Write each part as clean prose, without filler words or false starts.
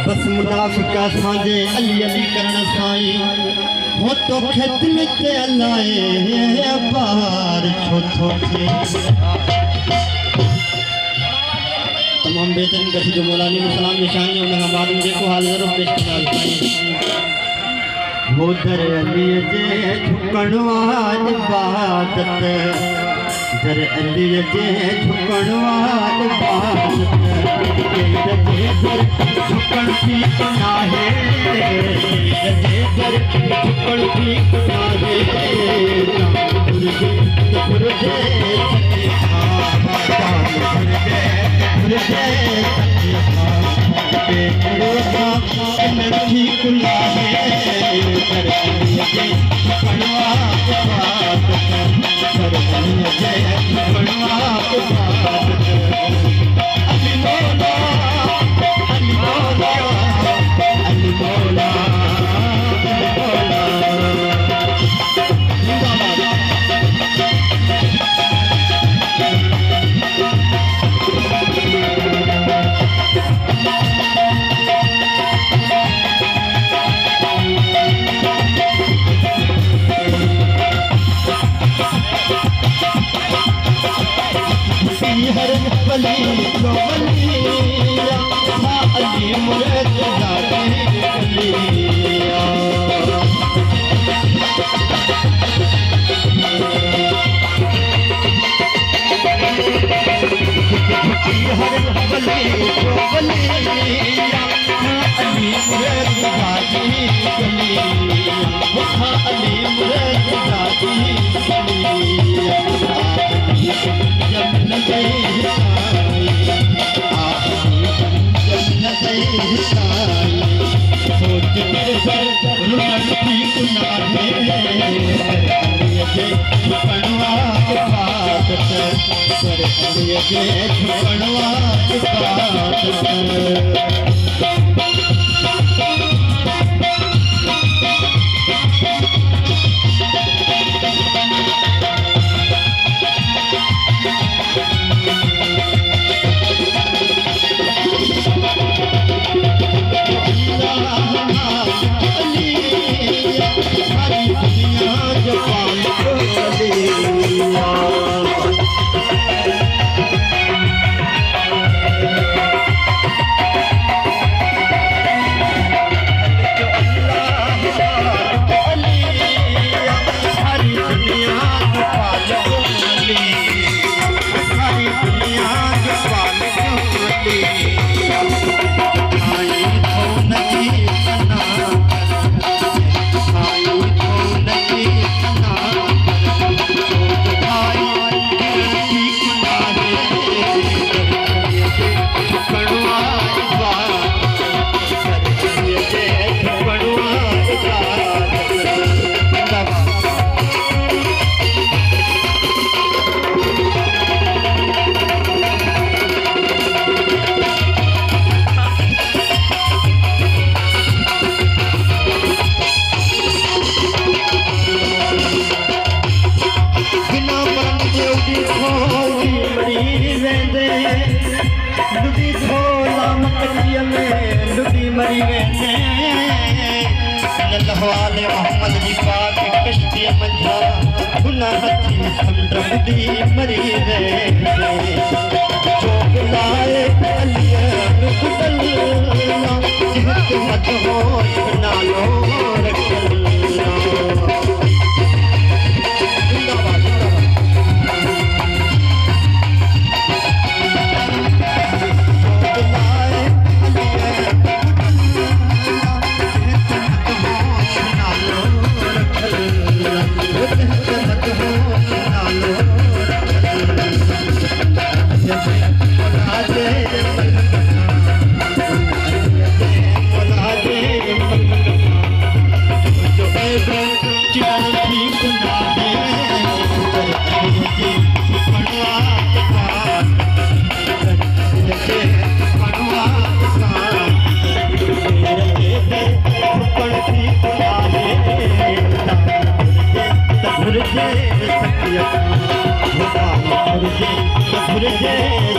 बस मुनाफिका साजे अली अली करण साई हो तो खेत में ते लाए बाहर छोथो थे तमाम बेहतरीन कसी जो मौलानी में सलाम निशानी उनका मालूम देखो हाल जरूर पेश करना हो दर अली जे झुकणवा इबादत दर अली जे झुकणवा इबादत झुकण ठीक ना है झुकण ठीक ना है मोहम्मद जी पाक कश्ती मंझा गुना हथी समुद्र बुदी मरी वे चोक लाए अलिया रुकल जिहत मत हो नालो रखल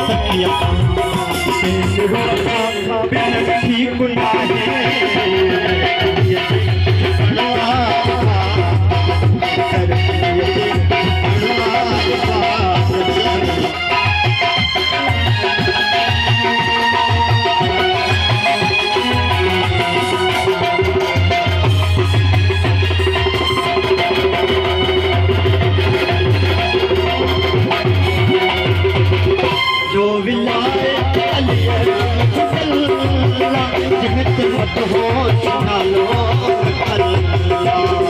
सखिया ठीक जो विलाए अल्लाह जिन्नत मत हो सुना लो अल्लाह